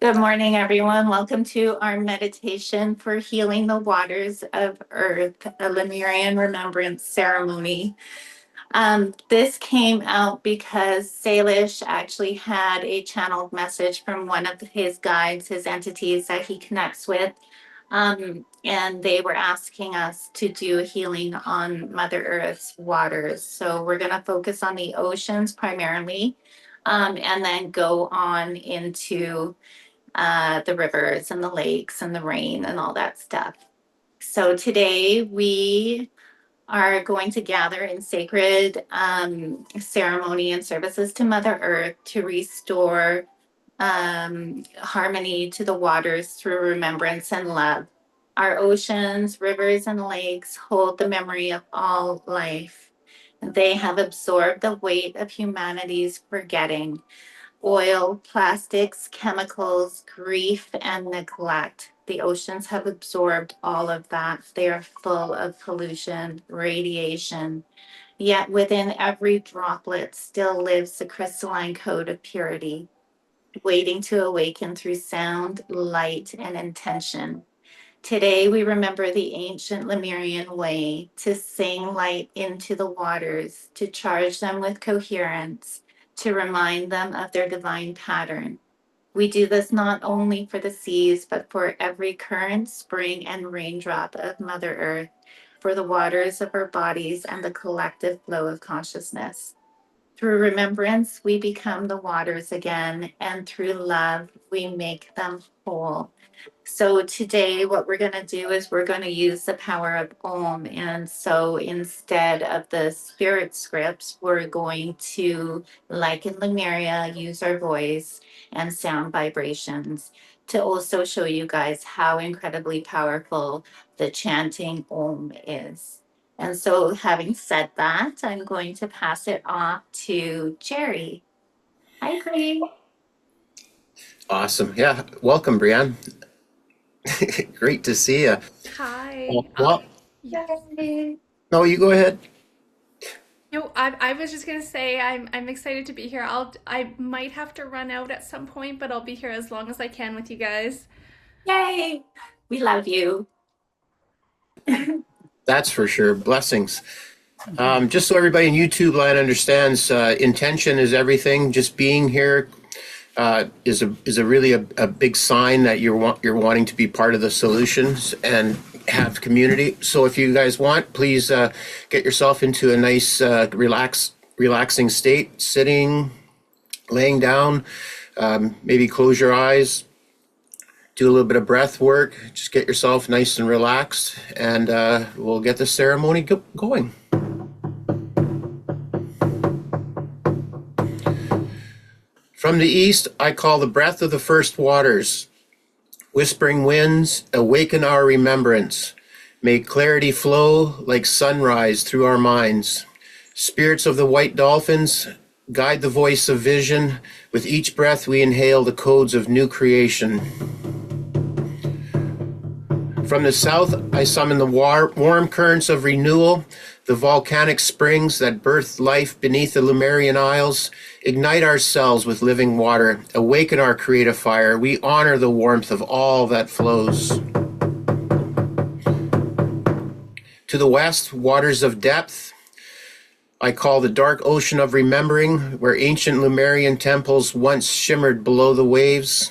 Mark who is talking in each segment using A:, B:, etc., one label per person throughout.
A: Good morning, everyone. Welcome to our meditation for healing the waters of Earth, a Lemurian remembrance ceremony. This came out because Salish actually had a channeled message from one of his guides, his entities that he connects with. And they were asking us to do a healing on Mother Earth's waters. So we're going to focus on the oceans primarily, and then go on into the rivers and the lakes and the rain and all that stuff. So today we are going to gather in sacred ceremony and services to Mother Earth to restore harmony to the waters through remembrance and love. Our oceans, rivers, and lakes hold the memory of all life. They have absorbed the weight of humanity's forgetting. Oil, plastics, chemicals, grief, and neglect. The oceans have absorbed all of that. They are full of pollution, radiation. Yet within every droplet still lives the crystalline code of purity, waiting to awaken through sound, light, and intention. Today, we remember the ancient Lemurian way to sing light into the waters, to charge them with coherence, to remind them of their divine pattern. We do this not only for the seas, but for every current, spring, and raindrop of Mother Earth, for the waters of our bodies and the collective flow of consciousness. Through remembrance, we become the waters again, and through love, we make them whole. So today what we're going to do is we're going to use the power of Om. And so instead of the spirit scripts, we're going to, like in Lemuria, use our voice and sound vibrations to also show you guys how incredibly powerful the chanting Om is. And so having said that, I'm going to pass it off to Jerry. Hi, Greg.
B: Awesome. Yeah. Welcome, Brianne. Great to see you.
C: Hi.
B: Well,
C: Yes.
A: Yay.
B: no, you go ahead.
C: No, I was just gonna say I'm excited to be here. I might have to run out at some point, but I'll be here as long as I can with you guys.
A: Yay. We love you.
B: That's for sure. Blessings. Just so everybody in YouTube land understands, intention is everything. Just being here is a really a big sign that you're wanting to be part of the solutions and have community. So if you guys want, please get yourself into a nice relaxing state, sitting, laying down. Maybe close your eyes, do a little bit of breath work, just get yourself nice and relaxed, and we'll get the ceremony going. From the east, I call the breath of the first waters. Whispering winds, awaken our remembrance. May clarity flow like sunrise through our minds. Spirits of the white dolphins, guide the voice of vision. With each breath, we inhale the codes of new creation. From the south, I summon the warm currents of renewal, the volcanic springs that birth life beneath the Lemurian Isles. Ignite ourselves with living water, awaken our creative fire. We honor the warmth of all that flows. To the west, waters of depth, I call the dark ocean of remembering, where ancient Lemurian temples once shimmered below the waves.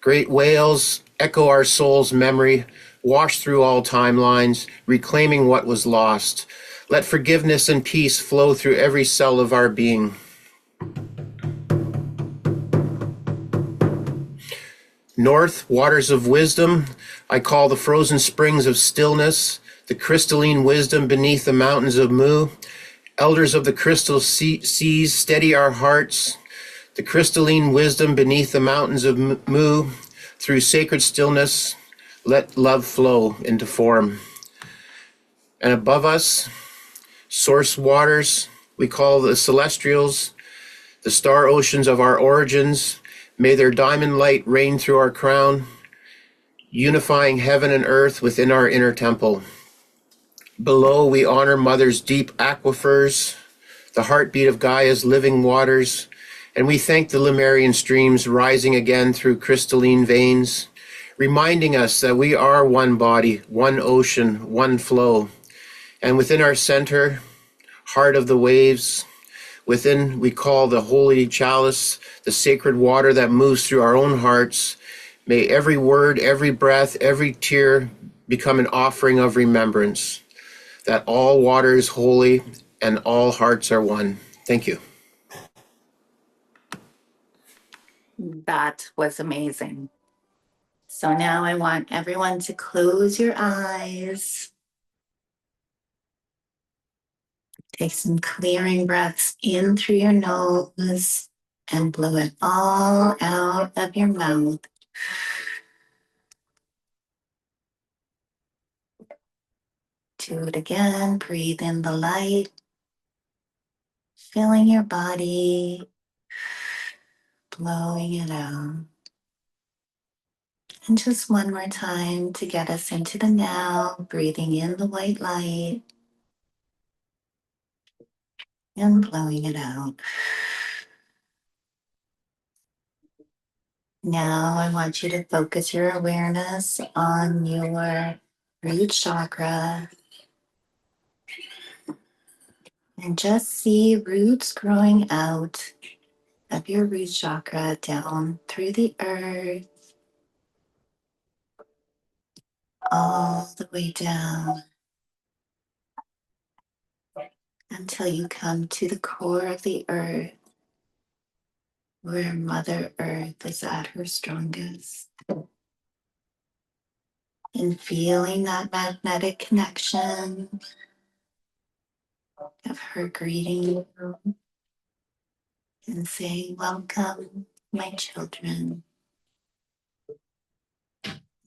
B: Great whales echo our soul's memory, wash through all timelines, reclaiming what was lost. Let forgiveness and peace flow through every cell of our being. North, waters of wisdom, I call the frozen springs of stillness, the crystalline wisdom beneath the mountains of Mu. Elders of the crystal seas, steady our hearts. The crystalline wisdom beneath the mountains of Mu. Through sacred stillness, let love flow into form. And above us, source waters, we call the celestials, the star oceans of our origins. May their diamond light rain through our crown, unifying heaven and earth within our inner temple. Below, we honor Mother's deep aquifers, the heartbeat of Gaia's living waters. And we thank the Lemurian streams rising again through crystalline veins, reminding us that we are one body, one ocean, one flow. And within our center, heart of the waves, within we call the holy chalice, the sacred water that moves through our own hearts. May every word, every breath, every tear become an offering of remembrance that all water is holy and all hearts are one. Thank you.
A: That was amazing. So now I want everyone to close your eyes. Take some clearing breaths in through your nose and blow it all out of your mouth. Do it again. Breathe in the light, filling your body, blowing it out. And just one more time to get us into the now, breathing in the white light and blowing it out. Now I want you to focus your awareness on your root chakra and just see roots growing out of your root chakra down through the earth, all the way down until you come to the core of the earth where Mother Earth is at her strongest. And feeling that magnetic connection of her greeting you and saying, "Welcome, my children."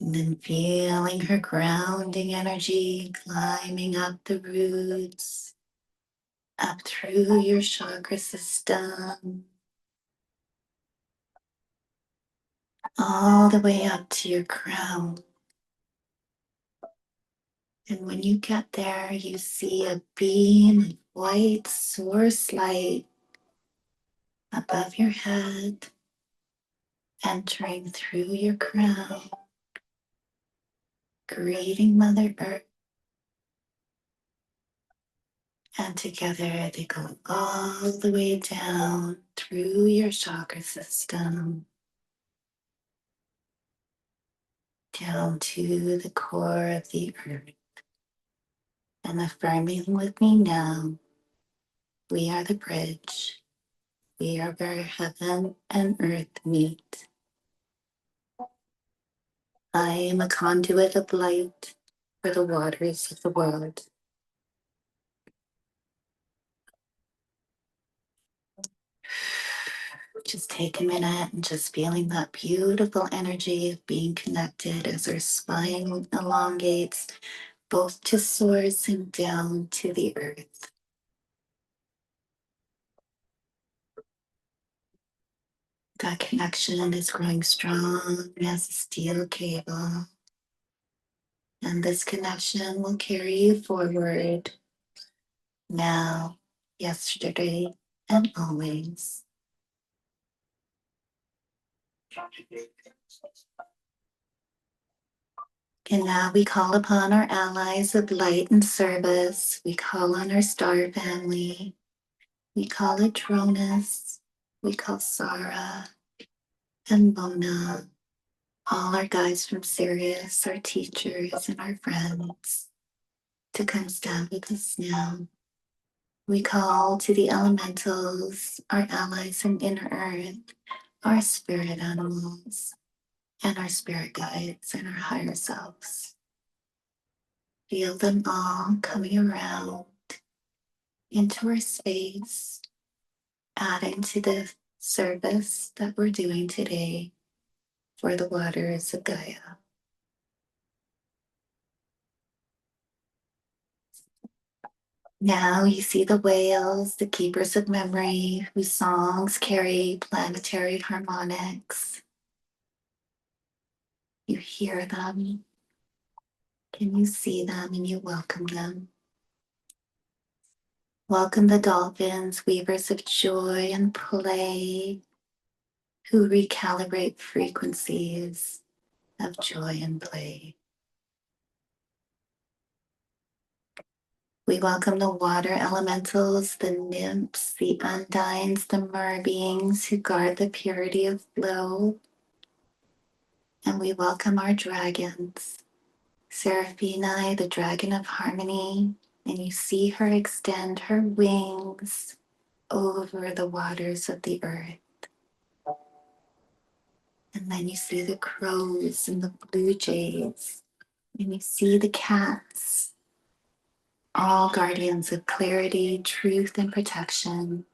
A: And then feeling her grounding energy climbing up the roots, up through your chakra system, all the way up to your crown. And when you get there, you see a beam of white source light above your head, entering through your crown, greeting Mother Earth. And together they go all the way down through your chakra system, down to the core of the earth. And affirming with me now, we are the bridge. We are where heaven and earth meet. I am a conduit of light for the waters of the world. Just take a minute and just feeling that beautiful energy of being connected as our spine elongates both to source and down to the earth. That connection is growing strong as a steel cable. And this connection will carry you forward now, yesterday, and always. And now we call upon our allies of light and service. We call on our star family. We call it Tronus. We call Sarah and Mona. All our guides from Sirius, our teachers, and our friends to come stand with us now. We call to the elementals, our allies from inner earth, our spirit animals, and our spirit guides and our higher selves. Feel them all coming around into our space, adding to the service that we're doing today for the waters of Gaia. Now you see the whales, the keepers of memory, whose songs carry planetary harmonics. You hear them. Can you see them and you welcome them? Welcome the dolphins, weavers of joy and play, who recalibrate frequencies of joy and play. We welcome the water elementals, the nymphs, the undines, the merbeings who guard the purity of flow. And we welcome our dragons, Seraphina, the dragon of harmony, and you see her extend her wings over the waters of the earth. And then you see the crows and the blue jays, and you see the cats, all guardians of clarity, truth, and protection.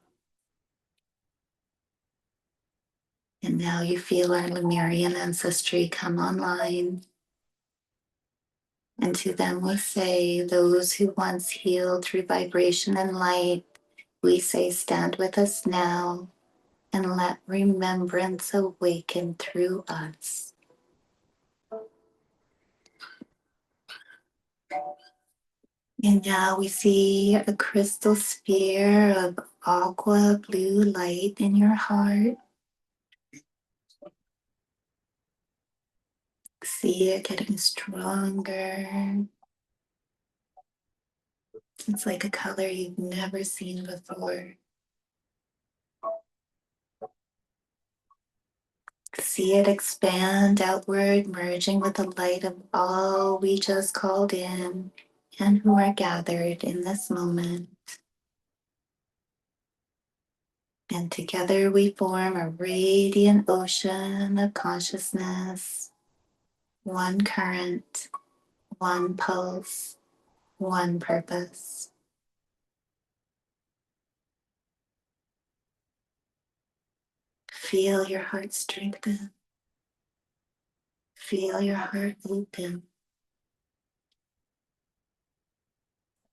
A: And now you feel our Lemurian ancestry come online. And to them we say, those who once healed through vibration and light, we say, stand with us now and let remembrance awaken through us. And now we see a crystal sphere of aqua blue light in your heart. See it getting stronger. It's like a color you've never seen before. See it expand outward, merging with the light of all we just called in and who are gathered in this moment. And together we form a radiant ocean of consciousness, one current, one pulse, one purpose. Feel your heart strengthen. Feel your heart open.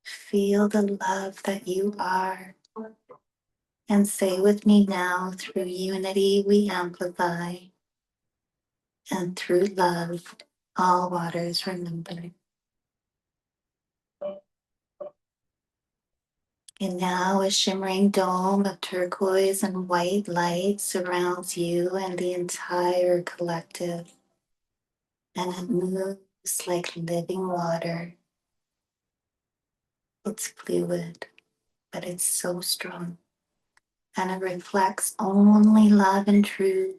A: Feel the love that you are. And say with me now, through unity we amplify, and through love all waters remember. And now a shimmering dome of turquoise and white light surrounds you and the entire collective. And it moves like living water. It's fluid, but it's so strong. And it reflects only love and truth.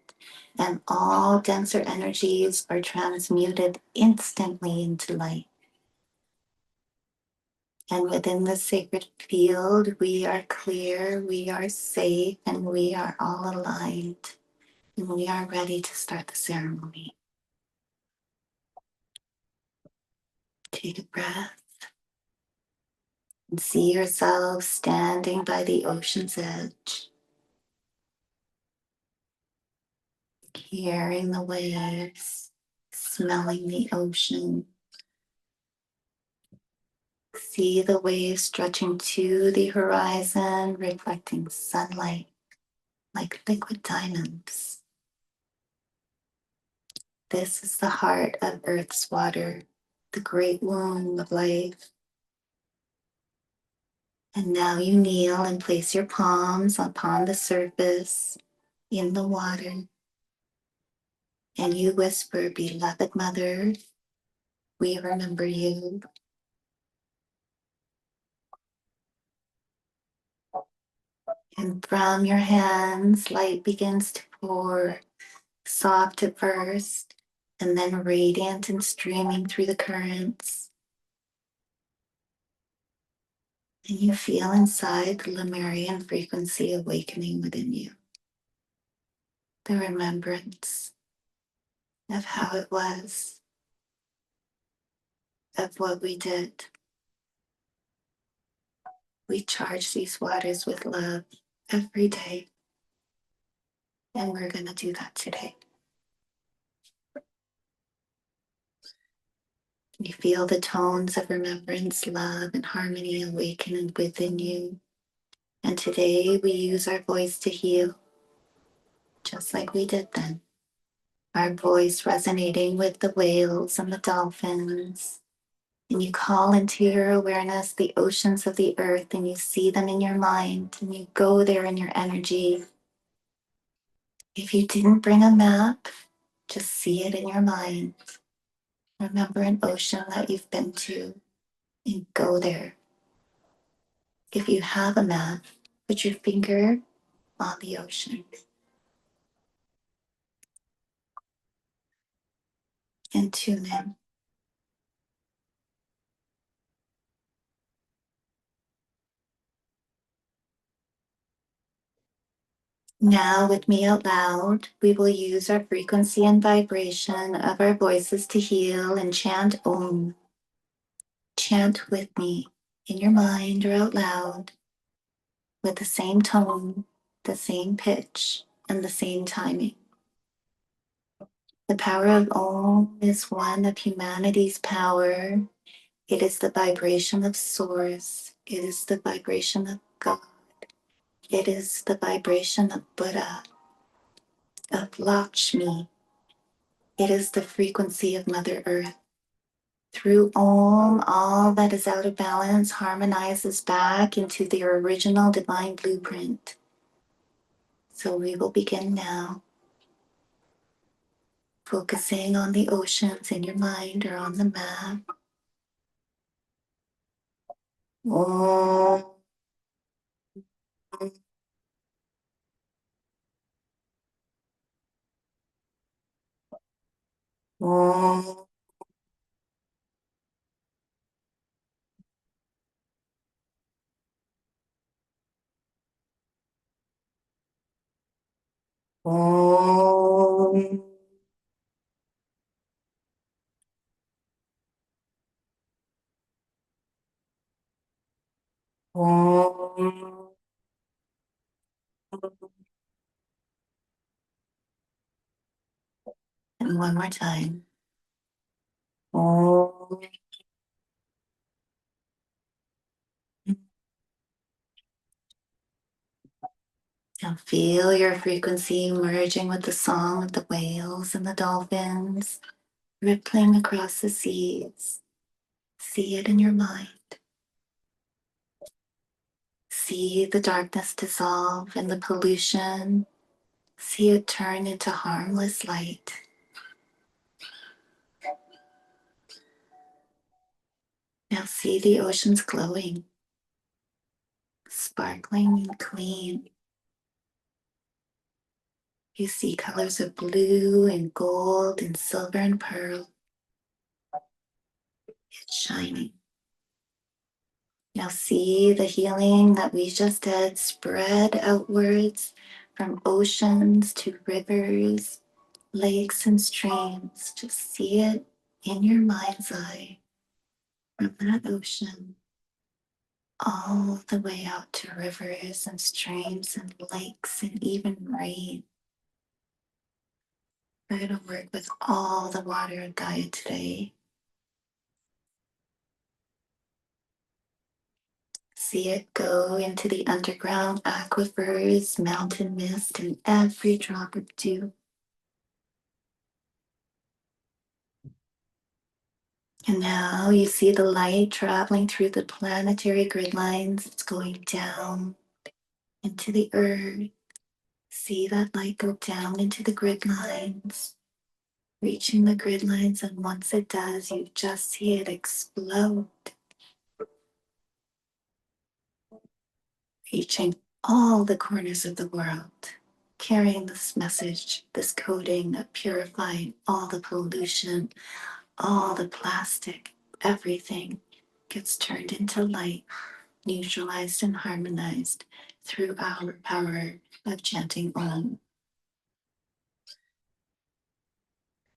A: And all denser energies are transmuted instantly into light. And within the sacred field, we are clear, we are safe, and we are all aligned. And we are ready to start the ceremony. Take a breath and see yourself standing by the ocean's edge, hearing the waves, smelling the ocean. See the waves stretching to the horizon, reflecting sunlight like liquid diamonds. This is the heart of Earth's water, the great womb of life. And now you kneel and place your palms upon the surface in the water. And you whisper, beloved mother, we remember you. And from your hands, light begins to pour, soft at first, and then radiant and streaming through the currents. And you feel inside the Lemurian frequency awakening within you. The remembrance of how it was, of what we did. We charge these waters with love every day. And we're going to do that today. You feel the tones of remembrance, love, and harmony awaken within you. And today we use our voice to heal, just like we did then. Our voice resonating with the whales and the dolphins And you call into your awareness the oceans of the earth, and you see them in your mind, and you go there in your energy. If you didn't bring a map, just see it in your mind. Remember an ocean that you've been to and go there. If you have a map, put your finger on the ocean and tune in. Now, with me out loud, we will use our frequency and vibration of our voices to heal and chant Om. Chant with me in your mind or out loud with the same tone, the same pitch, and the same timing. The power of Om is one of humanity's power. It is the vibration of Source. It is the vibration of God. It is the vibration of Buddha, of Lakshmi. It is the frequency of Mother Earth. Through Om, all that is out of balance harmonizes back into the original divine blueprint. So we will begin now, focusing on the oceans in your mind or on the map. Om. Om. Om. Om. And one more time. Om. Now feel your frequency merging with the song of the whales and the dolphins, rippling across the seas. See it in your mind. See the darkness dissolve and the pollution. See it turn into harmless light. Now see the oceans glowing, sparkling and clean. You see colors of blue and gold and silver and pearl. It's shining. Now see the healing that we just did spread outwards from oceans to rivers, lakes, and streams. Just see it in your mind's eye from that ocean all the way out to rivers and streams and lakes and even rain. We're going to work with all the water in Gaia today. See it go into the underground aquifers, mountain mist, and every drop of dew. And now you see the light traveling through the planetary grid lines. It's going down into the earth. See that light go down into the grid lines, reaching the grid lines. And once it does, you just see it explode, reaching all the corners of the world, carrying this message, this coding of purifying all the pollution, all the plastic, everything gets turned into light, neutralized and harmonized through our power of chanting Om.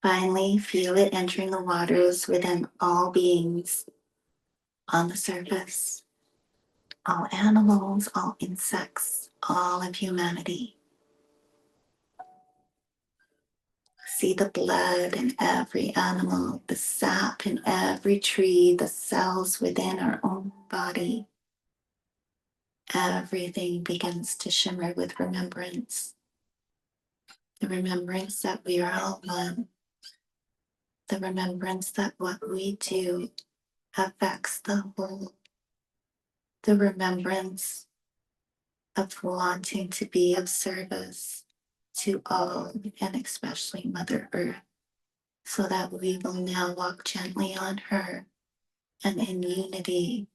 A: Finally, feel it entering the waters within all beings on the surface, all animals, all insects, all of humanity. See the blood in every animal, the sap in every tree, the cells within our own body. Everything begins to shimmer with remembrance. The remembrance that we are all one. The remembrance that what we do affects the remembrance of wanting to be of service to all, and especially Mother Earth, so that we will now walk gently on her and in unity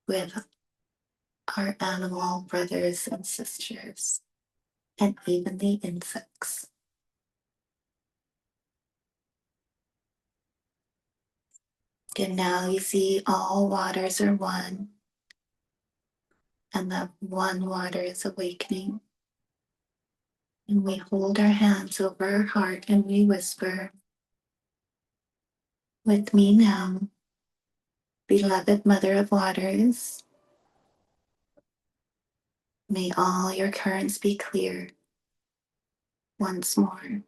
A: with our animal brothers and sisters, and even the insects. And now you see all waters are one, and that one water is awakening. And we hold our hands over our heart and we whisper, with me now, beloved Mother of Waters, may all your currents be clear once more.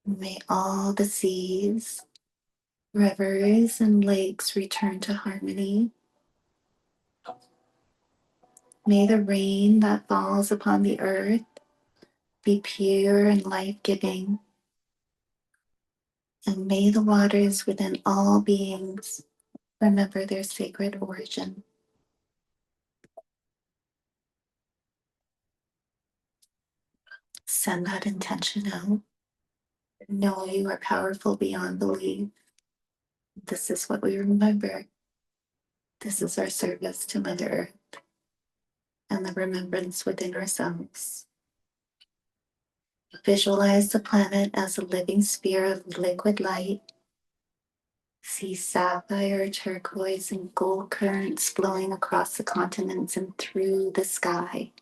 A: May all the seas, rivers, and lakes return to harmony. May the rain that falls upon the earth be pure and life-giving. And may the waters within all beings remember their sacred origin. Send that intention out. Know you are powerful beyond belief. This is what we remember. This is our service to Mother Earth and the remembrance within ourselves. Visualize the planet as a living sphere of liquid light. See sapphire, turquoise, and gold currents flowing across the continents and through the sky.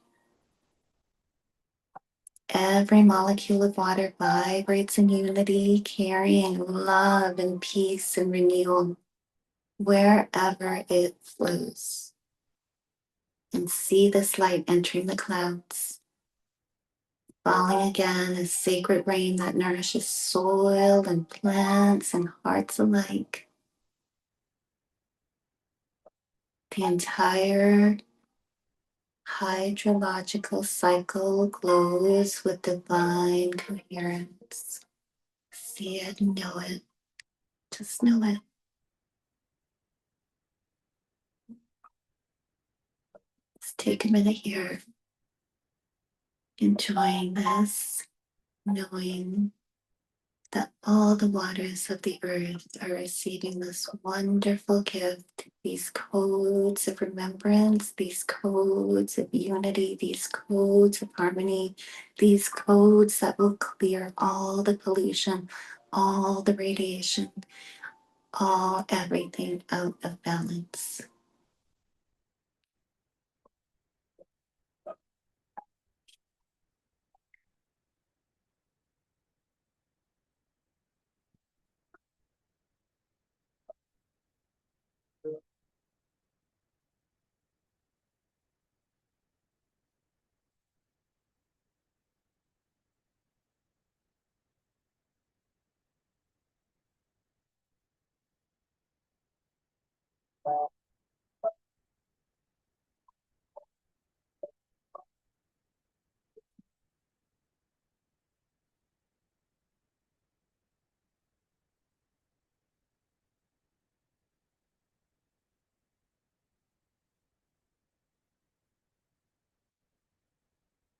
A: Every molecule of water vibrates in unity, carrying love and peace and renewal wherever it flows. And see this light entering the clouds, falling again as sacred rain that nourishes soil and plants and hearts alike. The entire hydrological cycle glows with divine coherence. See it, know it, just know it. Let's take a minute here, enjoying this, knowing that all the waters of the earth are receiving this wonderful gift, these codes of remembrance, these codes of unity, these codes of harmony, these codes that will clear all the pollution, all the radiation, everything out of balance.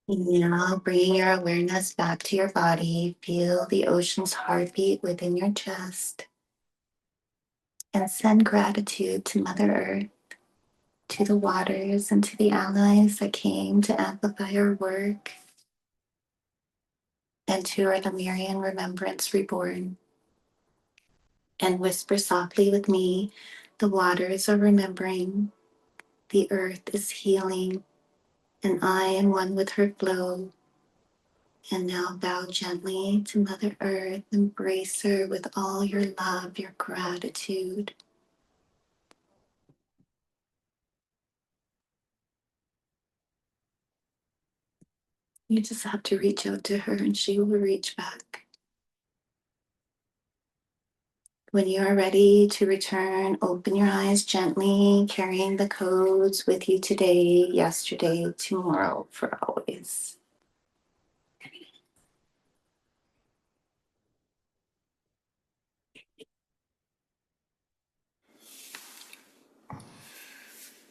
A: Now, bringing your awareness back to your body, feel the ocean's heartbeat within your chest, and send gratitude to Mother Earth, to the waters, and to the allies that came to amplify our work, and to our Lemurian remembrance reborn. And whisper softly with me, the waters are remembering, the earth is healing, and I am one with her flow. And now bow gently to Mother Earth, embrace her with all your love, your gratitude. You just have to reach out to her and she will reach back. When you are ready to return, open your eyes gently, carrying the codes with you today, yesterday, tomorrow, for always.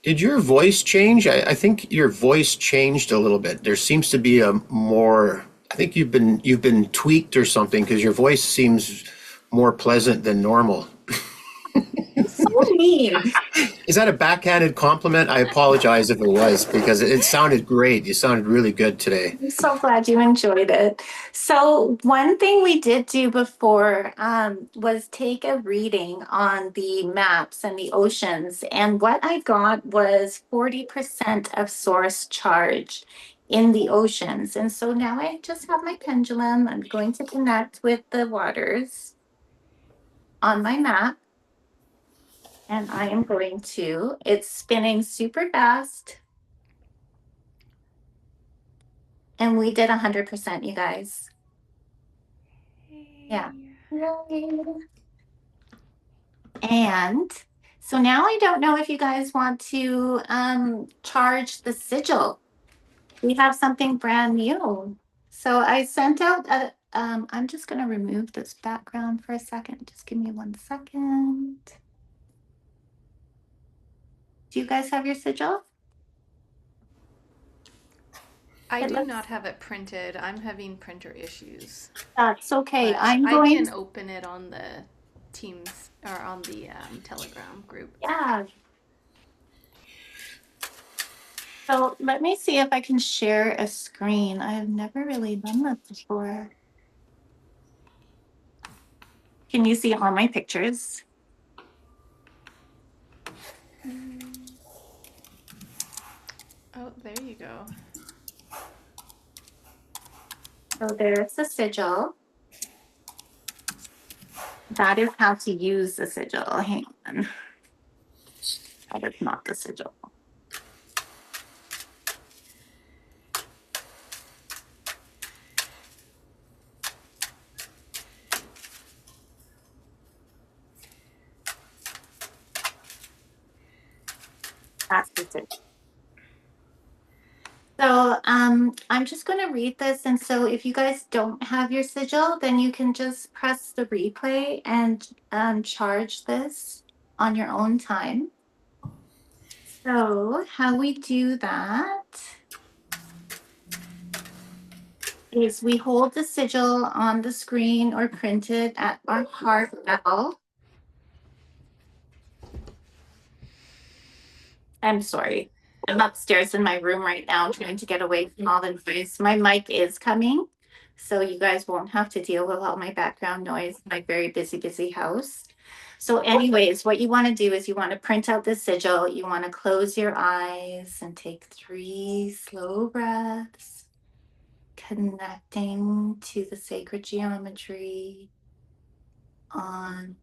B: Did your voice change? I think your voice changed a little bit. There seems to be a more. I think you've been tweaked or something because your voice seems more pleasant than normal.
A: So mean.
B: Is that a backhanded compliment? I apologize if it was because it sounded great. You sounded really good today.
A: I'm so glad you enjoyed it. So, one thing we did do before was take a reading on the maps and the oceans. And what I got was 40% of source charge in the oceans. And so now I just have my pendulum. I'm going to connect with the waters on my map. And I am going to, it's spinning super fast. And we did 100%, you guys. Yeah.
C: Hey.
A: Yay. And so now I don't know if you guys want to charge the sigil. We have something brand new. So I sent out a, I'm just going to remove this background for a second. Just give me 1 second. Do you guys have your sigil?
C: I
A: It
C: do
A: looks,
C: not have it printed. I'm having printer issues,
A: that's okay.
C: but
A: I'm
C: I
A: going,
C: can open it on the Teams or on the Telegram group.
A: yeah. So let me see if I can share a screen. I have never really done that before. Can you see all my pictures?
C: Oh, there you go.
A: So there's the sigil. That is how to use the sigil. Hang on. That is not the sigil. That's the sigil. So I'm just going to read this. And so if you guys don't have your sigil, then you can just press the replay and charge this on your own time. So how we do that is we hold the sigil on the screen or printed at our heart level. I'm sorry. I'm upstairs in my room right now trying to get away from all the noise. My mic is coming, so you guys won't have to deal with all my background noise in my very busy, busy house. So, anyways, what you want to do is you want to print out the sigil. You want to close your eyes and take 3 slow breaths, connecting to the sacred geometry on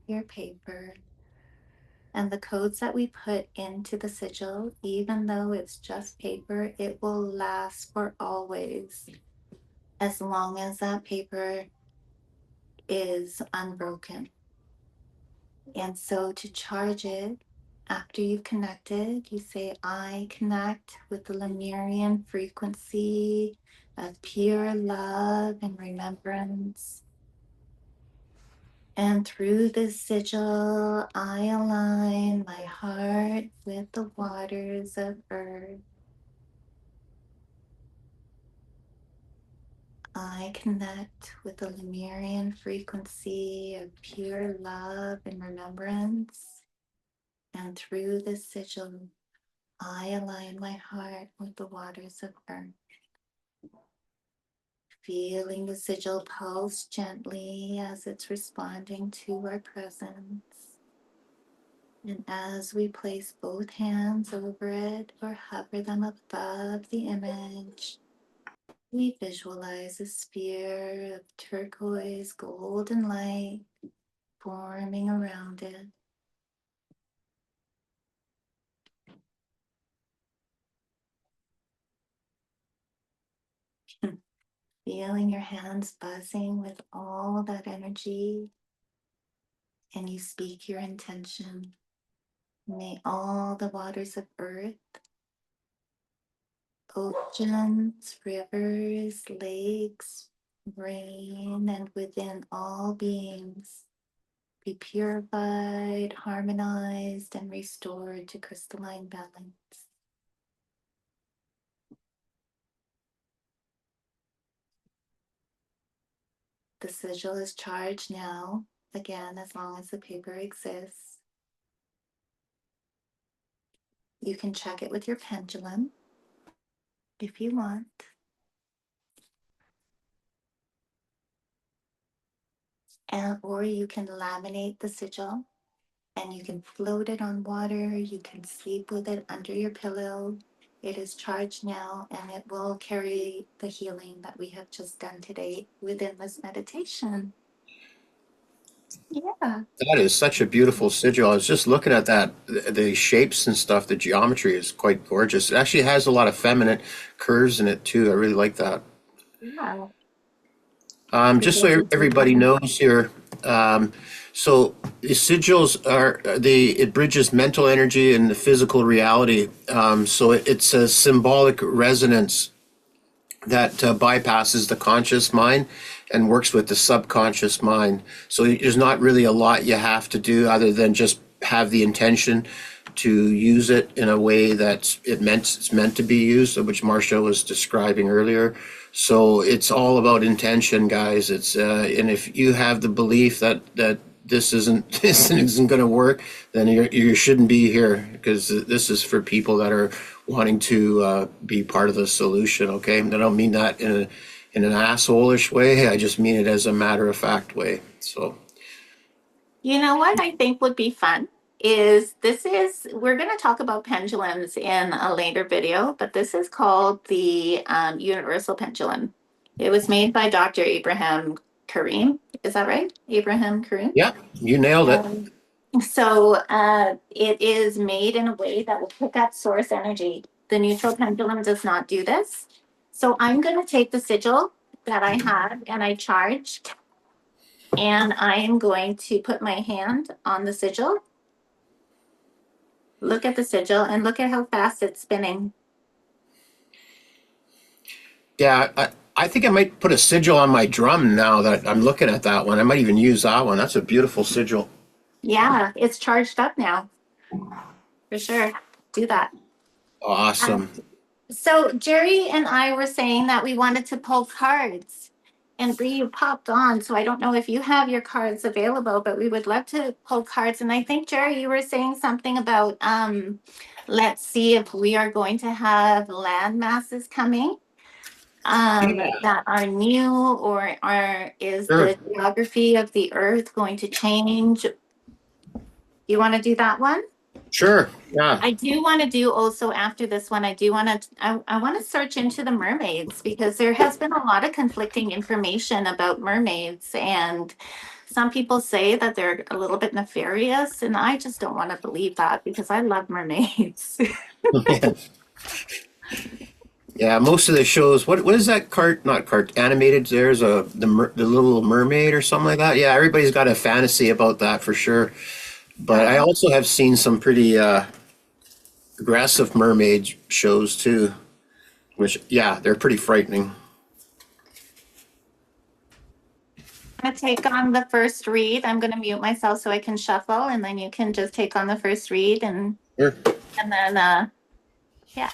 A: your paper. And the codes that we put into the sigil, even though it's just paper, it will last for always as long as that paper is unbroken. And so to charge it, after you've connected, you say, I connect with the Lemurian frequency of pure love and remembrance. And through this sigil, I align my heart with the waters of earth. I connect with the Lemurian frequency of pure love and remembrance. And through this sigil, I align my heart with the waters of earth. Feeling the sigil pulse gently as it's responding to our presence. And as we place both hands over it or hover them above the image, we visualize a sphere of turquoise golden light forming around it. Feeling your hands buzzing with all that energy, and you speak your intention. May all the waters of earth, oceans, rivers, lakes, rain, and within all beings be purified, harmonized, and restored to crystalline balance. The sigil is charged now, again, as long as the paper exists. You can check it with your pendulum if you want. Or you can laminate the sigil and you can float it on water. You can sleep with it under your pillow. It is charged now and it will carry the healing that we have just done today within this meditation. Yeah.
B: That is such a beautiful sigil. I was just looking at that. The shapes and stuff, the geometry is quite gorgeous. It actually has a lot of feminine curves in it too. I really like that.
A: Yeah.
B: Just so everybody knows here, so the sigils it bridges mental energy and the physical reality. So it's a symbolic resonance that bypasses the conscious mind and works with the subconscious mind. So there's not really a lot you have to do other than just have the intention to use it in a way that it's meant to be used, which Marcia was describing earlier. So it's all about intention, guys. It's and if you have the belief that this isn't going to work, then you shouldn't be here, because this is for people that are wanting to be part of the solution. Okay, I don't mean that in an assholeish way. I just mean it as a matter of fact way. So,
A: you know what I think would be fun is we're going to talk about pendulums in a later video, but this is called the universal pendulum. It was made by Dr. Abraham Karim. Is that right? Abraham Karim?
B: yeah, you nailed it.
A: So it is made in a way that will pick up source energy. The neutral pendulum does not do this. So I'm going to take the sigil that I have and I charge, and I am going to put my hand on the sigil. Look at the sigil and look at how fast it's spinning.
B: Yeah, I think I might put a sigil on my drum now that I'm looking at that one. I might even use that one. That's a beautiful sigil.
A: Yeah, it's charged up now. For sure. Do that.
B: Awesome.
A: So Jerry and I were saying that we wanted to pull cards, and Bree, you popped on. So I don't know if you have your cards available, but we would love to pull cards. And I think, Jerry, you were saying something about let's see if we are going to have land masses coming that are new, or is
B: Sure.
A: the geography of the earth going to change? You want to do that one?
B: Sure. Yeah.
A: I do want to do also after this one, I want to search into the mermaids, because there has been a lot of conflicting information about mermaids, and some people say that they're a little bit nefarious, and I just don't want to believe that because I love mermaids.
B: Yeah, most of the shows. What is that not animated? There's the Little Mermaid or something like that. Yeah, everybody's got a fantasy about that for sure. But I also have seen some pretty aggressive mermaid shows too, which, yeah, they're pretty frightening.
A: I'm gonna take on the first read. I'm gonna mute myself so I can shuffle, and then you can just take on the first read, and
B: Sure.
A: and then yeah.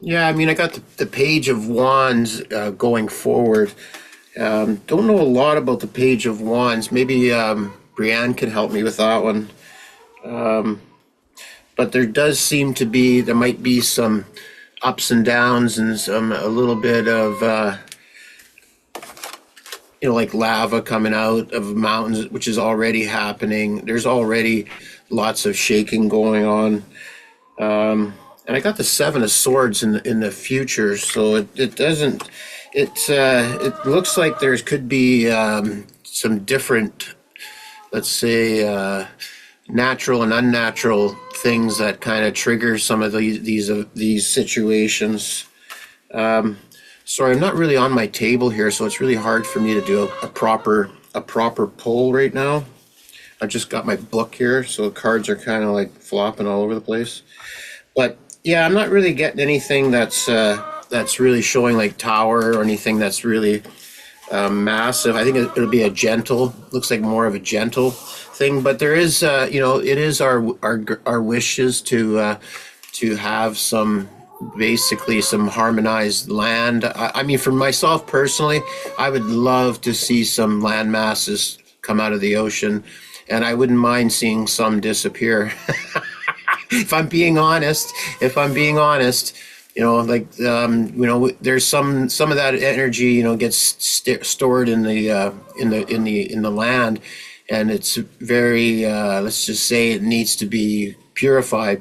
B: Yeah, I mean, I got the Page of Wands going forward. Don't know a lot about the Page of Wands. Maybe Brienne can help me with that one. But there might be some ups and downs and a little bit of like lava coming out of mountains, which is already happening. There's already lots of shaking going on. And I got the Seven of Swords in the future, so it looks like there could be some different, let's say, natural and unnatural things that kind of trigger some of these situations. Sorry, I'm not really on my table here, so it's really hard for me to do a proper pull right now. I've just got my book here, so the cards are kind of like flopping all over the place. But yeah, I'm not really getting anything that's really showing like tower or anything that's really massive. I think it'll be a gentle. Looks like more of a gentle thing. But there is, it is our wishes to have some basically some harmonized land. I mean, for myself personally, I would love to see some land masses come out of the ocean, and I wouldn't mind seeing some disappear. If I'm being honest, like there's some of that energy, gets stored in the land, and it's very let's just say it needs to be purified,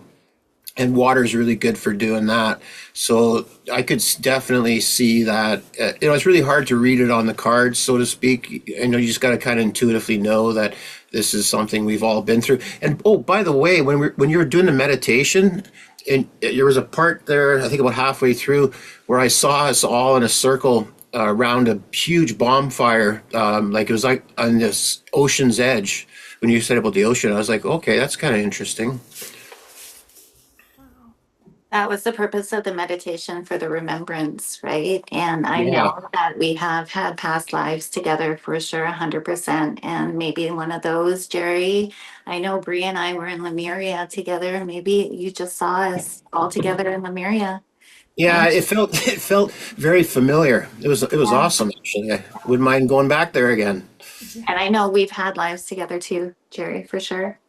B: and water is really good for doing that. So I could definitely see that. It's really hard to read it on the cards, so to speak. You just got to kind of intuitively know that this is something we've all been through. And oh, by the way, when you were doing the meditation, and there was a part there, I think about halfway through, where I saw us all in a circle around a huge bonfire, like it was like on this ocean's edge. When you said about the ocean, I was like, okay, that's kind of interesting.
A: That was the purpose of the meditation for the remembrance, right? And I
B: Yeah.
A: know that we have had past lives together for sure, 100%. And maybe one of those, Jerry, I know Bree and I were in Lemuria together. Maybe you just saw us all together in Lemuria.
B: Yeah,
A: And
B: it felt very familiar. It was
A: yeah,
B: awesome actually. I wouldn't mind going back there again.
A: and I know we've had lives together too, Jerry, for sure.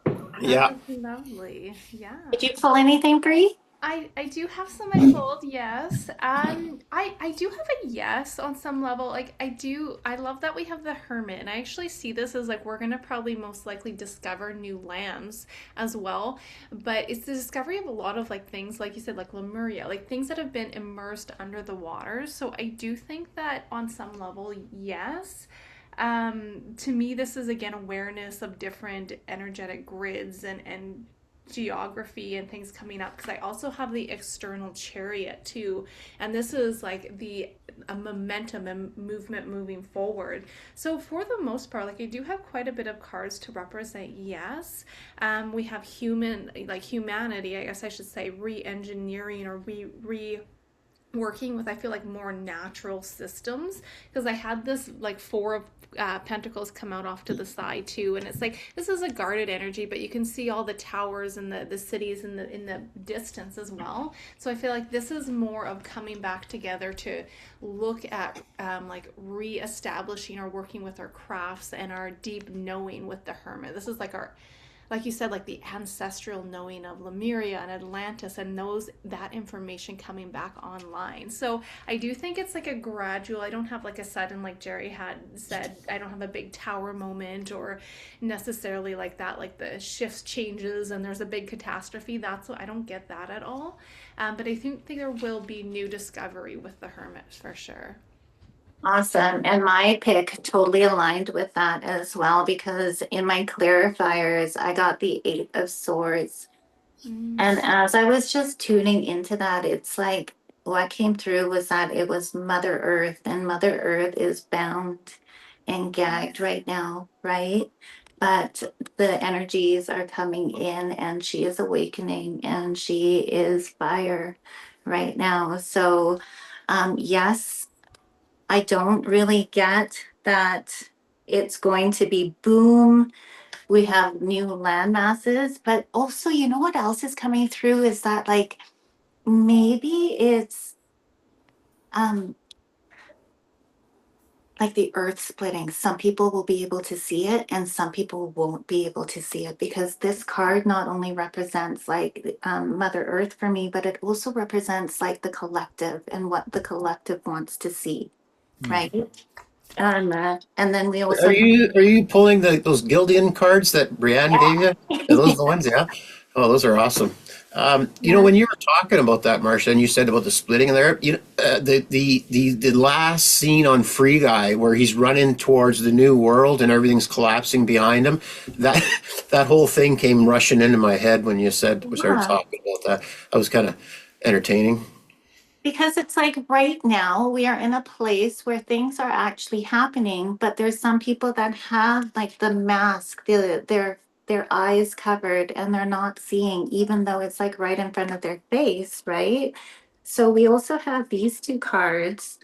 C: That
B: Yeah.
C: is lovely. Yeah.
A: Did you pull anything, Bree?
C: I do have some I pulled, yes. I do have a yes on some level. Like I love that we have the Hermit, and I actually see this as like we're gonna probably most likely discover new lands as well. But it's the discovery of a lot of like things, like you said, like Lemuria, like things that have been immersed under the waters. So I do think that on some level, yes. To me, this is again awareness of different energetic grids and geography and things coming up, because I also have the external chariot too, and this is like the a momentum and movement moving forward. So for the most part, like I do have quite a bit of cards to represent yes. We have humanity, I guess I should say, re-engineering or re working with, I feel like, more natural systems, because I had this like four of pentacles come out off to the side too, and it's like this is a guarded energy, but you can see all the towers and the cities in the distance as well. So I feel like this is more of coming back together to look at like re-establishing or working with our crafts and our deep knowing with the Hermit. This is like our, like you said, like the ancestral knowing of Lemuria and Atlantis, and that information coming back online. So I do think it's like a gradual. I don't have like a sudden, like Jerry had said, I don't have a big tower moment or necessarily like that, like the shifts changes and there's a big catastrophe. That's what I don't get that at all. But I think there will be new discovery with the Hermit for sure.
A: Awesome. And my pick totally aligned with that as well, because in my clarifiers, I got the Eight of Swords.
C: Mm,
A: And as I was just tuning into that, it's like what came through was that it was Mother Earth, and Mother Earth is bound and gagged
C: yes.
A: right now, right? But the energies are coming in, and she is awakening, and she is fire right now. So, yes, I don't really get that it's going to be boom. We have new land masses, but also, you know what else is coming through is that like maybe it's um like the earth splitting. Some people will be able to see it and some people won't be able to see it, because this card not only represents like Mother Earth for me, but it also represents like the collective and what the collective wants to see, right? And then we
B: Are
A: also
B: you are you pulling those Gildian cards that Brienne gave you? Are those the ones? Yeah. Oh, those are awesome.
A: yeah.
B: When you were talking about that, Marcia, and you said about the splitting there, the last scene on Free Guy where he's running towards the new world and everything's collapsing behind him, that that whole thing came rushing into my head when you said we started
A: Yeah.
B: talking about that. That was kind of entertaining.
A: Because it's like right now we are in a place where things are actually happening, but there's some people that have like the mask, their eyes covered and they're not seeing, even though it's like right in front of their face, right? So we also have these two cards.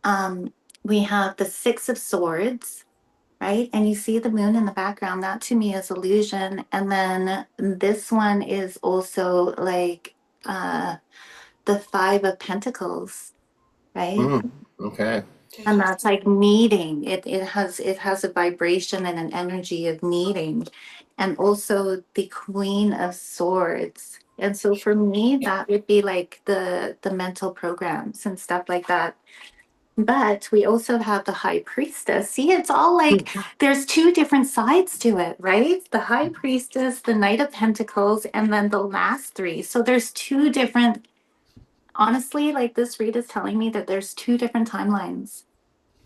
A: Um, we have the Six of Swords, right? And you see the moon in the background. That to me is illusion. And then this one is also like the Five of Pentacles, right?
B: Mm, okay.
A: And that's
C: Interesting.
A: like needing. It has a vibration and an energy of needing. And also the Queen of Swords. And so for me, that would be like the mental programs and stuff like that. But we also have the High Priestess. See, it's all like there's two different sides to it, right? The High Priestess, the Knight of Pentacles, and then the last three. So there's two different, honestly, like this read is telling me that there's two different timelines.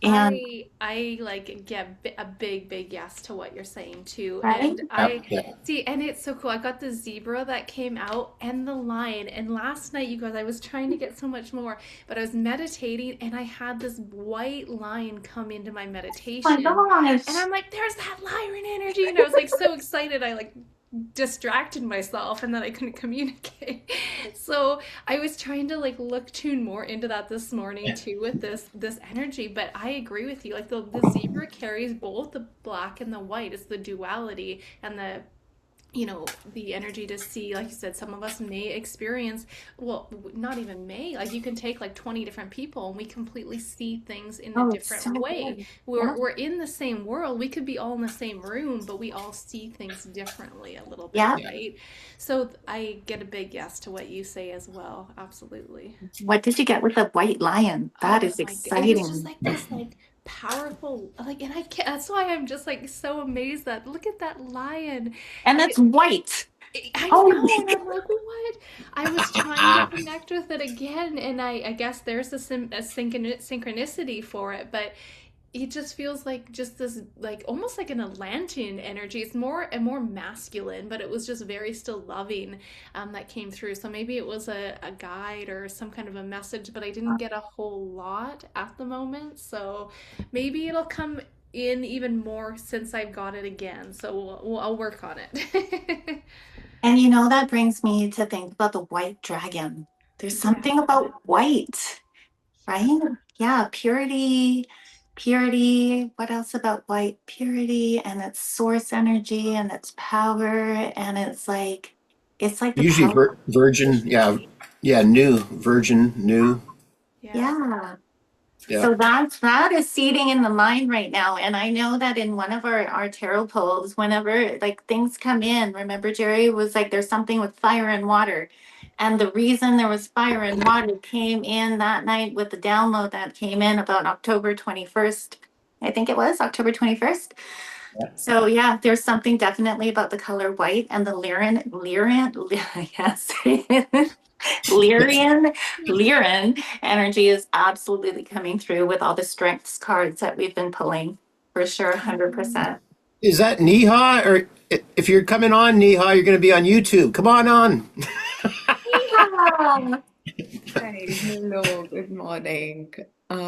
A: And
C: I like get a big yes to what you're saying too.
A: right?
C: And
B: Yep,
C: I
B: yeah.
C: see, and it's so cool. I got the zebra that came out and the lion. And last night, you guys, I was trying to get so much more, but I was meditating and I had this white lion come into my
A: Oh my
C: meditation. And
A: gosh.
C: I'm like, there's that lion energy. And I was like so excited. I like distracted myself and then I couldn't communicate. So I was trying to like look tune more into that this morning too with this energy. But I agree with you. Like the zebra carries both the black and the white. It's the duality and the the energy to see, like you said, some of us may experience, well, not even may, like you can take like 20 different people and we completely see things in a
A: Oh, it's so
C: different way.
A: good.
C: we're,
A: Yeah.
C: we're in the same world, we could be all in the same room, but we all see things differently a little bit,
A: Yeah.
B: Yeah.
C: right? So I get a big yes to what you say as well, absolutely.
A: What did you get with the white lion? That
C: Oh
A: is
C: my god. It was just
A: exciting.
C: like this like powerful like, and I can't, that's why I'm just like so amazed that look at that lion.
A: And
C: And
A: it's white.
C: I
A: Oh,
C: know, and I'm like, what? I was trying to connect with it again, and I guess there's a synchronicity for it, but it just feels like just this, like almost like an Atlantean energy. It's more and more masculine, but it was just very still loving, that came through. So maybe it was a guide or some kind of a message, but I didn't get a whole lot at the moment. So maybe it'll come in even more since I've got it again. So I'll work on it.
A: and you know, that brings me to think about the white dragon. There's
C: Yeah.
A: something about white, right? Yeah, purity, purity. What else about white? Purity and its source energy and its power. And it's like the
B: Usually
A: power.
B: virgin, yeah, yeah, new, virgin, new,
C: Yeah.
A: Yeah.
B: yeah.
A: So that is seeding in the mind right now. And I know that in one of our tarot polls, whenever like things come in, remember Jerry was like, there's something with fire and water. And the reason there was fire and water came in that night with the download that came in about October 21st. I think it was October 21st. So yeah, there's something definitely about the color white and the yes. Lyrian energy is absolutely coming through with all the strengths cards that we've been pulling for sure, 100%.
B: Is that Neha? Or if you're coming on Neha, you're going to be on YouTube. Come on on.
A: Yeah.
D: Hi, hello, good morning.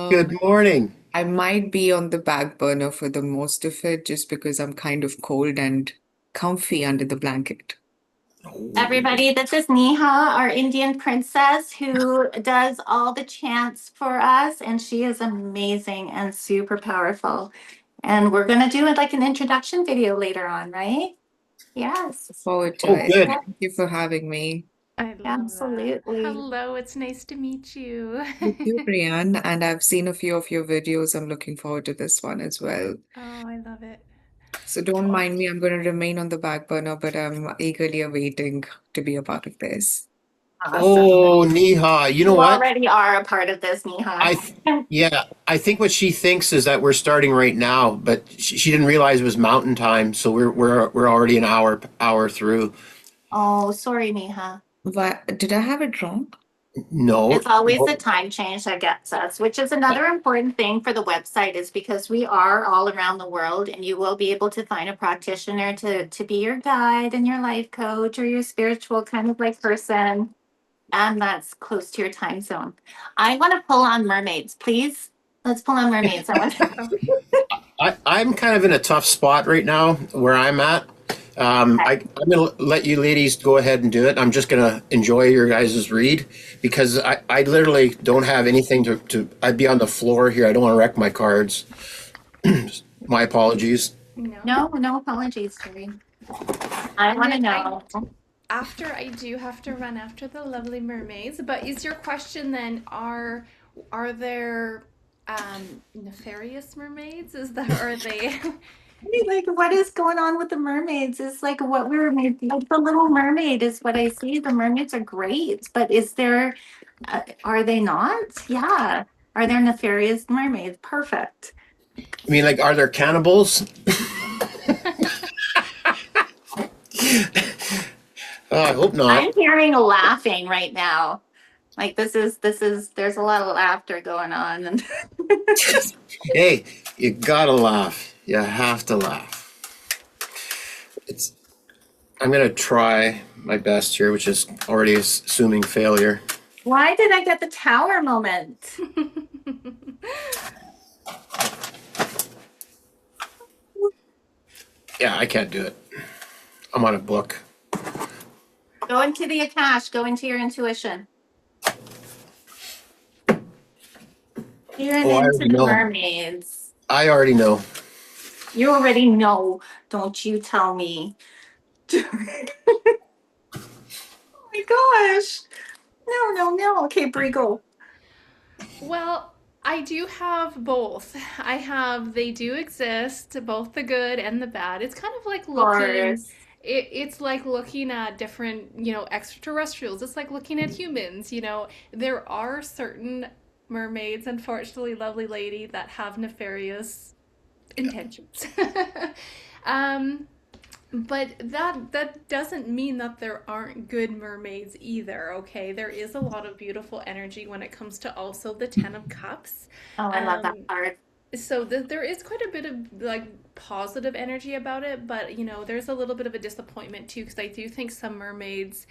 B: Good
D: Um,
B: morning.
D: I might be on the back burner for the most of it just because I'm kind of cold and comfy under the blanket.
A: Everybody, this is Neha, our Indian princess who does all the chants for us, and she is amazing and super powerful. And we're going to do it like an introduction video later on, right? Yes,
D: Forward to
B: Oh,
D: it.
B: good.
D: Thank you for having me.
C: I love that.
A: absolutely.
C: Hello, it's nice to meet you.
D: You too, Brian, and I've seen a few of your videos. I'm looking forward to this one as well.
C: Oh, I love it.
D: So don't mind me, I'm going to remain on the back burner, but I'm eagerly awaiting to be a part of this.
A: Awesome.
B: Oh, Neha. You know
A: You
B: what?
A: already are a part of this,
B: I,
A: Neha.
B: th- yeah, I think what she thinks is that we're starting right now, but she didn't realize it was mountain time. So we're already an hour through.
A: Oh, sorry, Neha.
D: Why, did I have it wrong?
B: No,
A: It's always the
B: no.
A: time change that gets us, which is another important thing for the website, is because we are all around the world and you will be able to find a practitioner to be your guide and your life coach or your spiritual kind of like person. and that's close to your time zone. I want to pull on mermaids, please. Let's pull on mermaids. I want.
C: Okay.
B: I'm kind of in a tough spot right now where I'm at. I'm going to let you ladies go ahead and do it. I'm just going to enjoy your guys' read because I literally don't have anything I'd be on the floor here. I don't want to wreck my cards. My apologies.
C: No.
A: No apologies, Terry. I want to
C: And
A: know.
C: after I do have to run after the lovely mermaids, but is your question then are there nefarious mermaids? Is that are they
A: Like, what is going on with the mermaids? Is like what we were made. Like the Little Mermaid is what I see. The mermaids are great, but is there? Are they not? Yeah. Are there nefarious mermaids? Perfect.
B: I mean, like, are there cannibals? I hope not.
A: I'm hearing laughing right now. Like this is. There's a lot of laughter going on, and
B: Hey, you gotta laugh. You have to laugh. It's. I'm gonna try my best here, which is already assuming failure.
A: why did I get the tower moment?
B: Yeah, I can't do it. I'm on a book.
A: Go into the Akash. Go into your intuition. You're
B: Oh, I
A: into
B: already
A: the
B: know.
A: mermaids.
B: I already know.
A: You already know. Don't you tell me. Oh my gosh. No. Okay, Brie, go.
C: Well, I do have both. I have they do exist, both the good and the bad. It's kind of like
A: Of
C: looking
A: course.
C: it's like looking at different, extraterrestrials. It's like looking at humans, There are certain mermaids, unfortunately, lovely lady, that have nefarious intentions. um but that doesn't mean that there aren't good mermaids either, okay? There is a lot of beautiful energy when it comes to also the 10 of cups.
A: Oh, I love that
C: Um
A: part.
C: so there is quite a bit of like positive energy about it, but there's a little bit of a disappointment too because I do think some mermaids,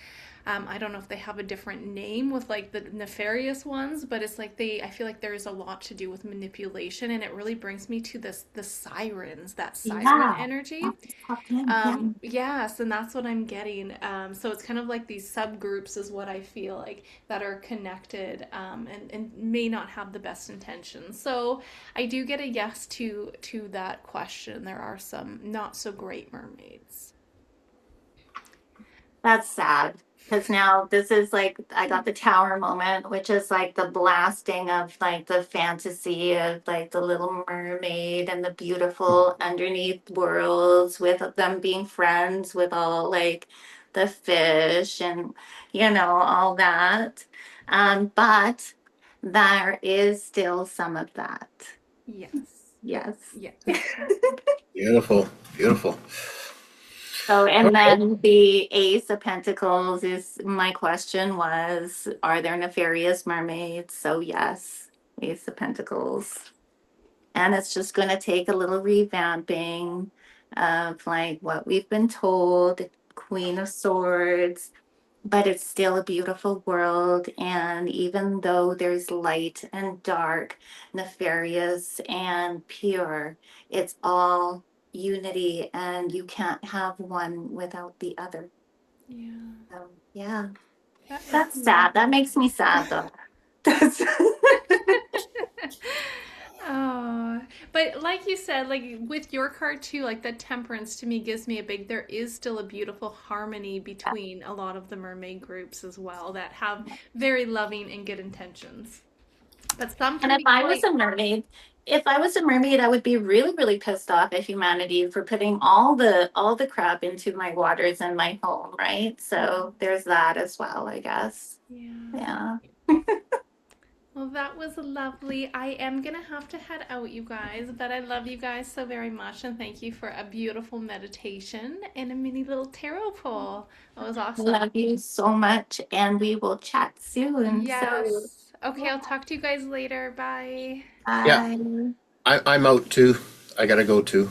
C: I don't know if they have a different name with like the nefarious ones, but it's like I feel like there's a lot to do with manipulation, and it really brings me to the sirens, that siren
A: Yeah.
C: energy.
A: That's tucked in. Yeah.
C: Yes, and that's what I'm getting. So it's kind of like these subgroups is what I feel like that are connected, and may not have the best intentions. So I do get a yes to that question. There are some not so great mermaids.
A: That's sad. Because now this is like I got the tower moment, which is like the blasting of like the fantasy of like the Little Mermaid and the beautiful underneath worlds with them being friends with all like the fish and all that. But there is still some of that.
C: Yes.
A: Yes.
C: Yes.
B: Beautiful, beautiful.
A: So, and
B: Okay.
A: then the Ace of Pentacles is my question was, are there nefarious mermaids? So, yes, Ace of Pentacles. And it's just going to take a little revamping of like what we've been told, Queen of Swords, but it's still a beautiful world. And even though there's light and dark, nefarious and pure, it's all unity, and you can't have one without the other.
C: Yeah.
A: So, yeah,
C: That is
A: that's sad. That
C: lovely.
A: makes me sad though. That's
C: Oh, but like you said, like with your card too, like that temperance to me gives me there is still a beautiful harmony between a lot of the mermaid groups as well that have very loving and good intentions. But some
A: and
C: can
A: if
C: be
A: I was
C: quite,
A: a mermaid, I would be really, really pissed off at humanity for putting all the crap into my waters and my home, right? So there's that as well, I guess.
C: yeah.
A: Yeah.
C: Well, that was lovely. I am gonna have to head out, you guys, but I love you guys so very much, and thank you for a beautiful meditation and a mini little tarot pull. That was awesome.
A: Love you so much, and we will chat soon. So,
C: Yes. Okay, I'll talk to you guys later. Bye.
B: Yeah,
A: bye.
B: I'm out too. I gotta go too.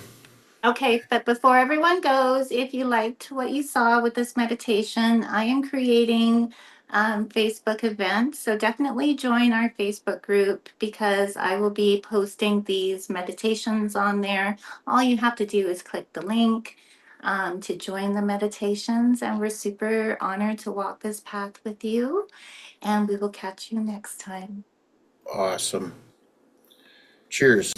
A: Okay, but before everyone goes, if you liked what you saw with this meditation, I am creating Facebook event. So definitely join our Facebook group because I will be posting these meditations on there. All you have to do is click the link to join the meditations, and we're super honored to walk this path with you. And we will catch you next time.
B: Awesome. Cheers.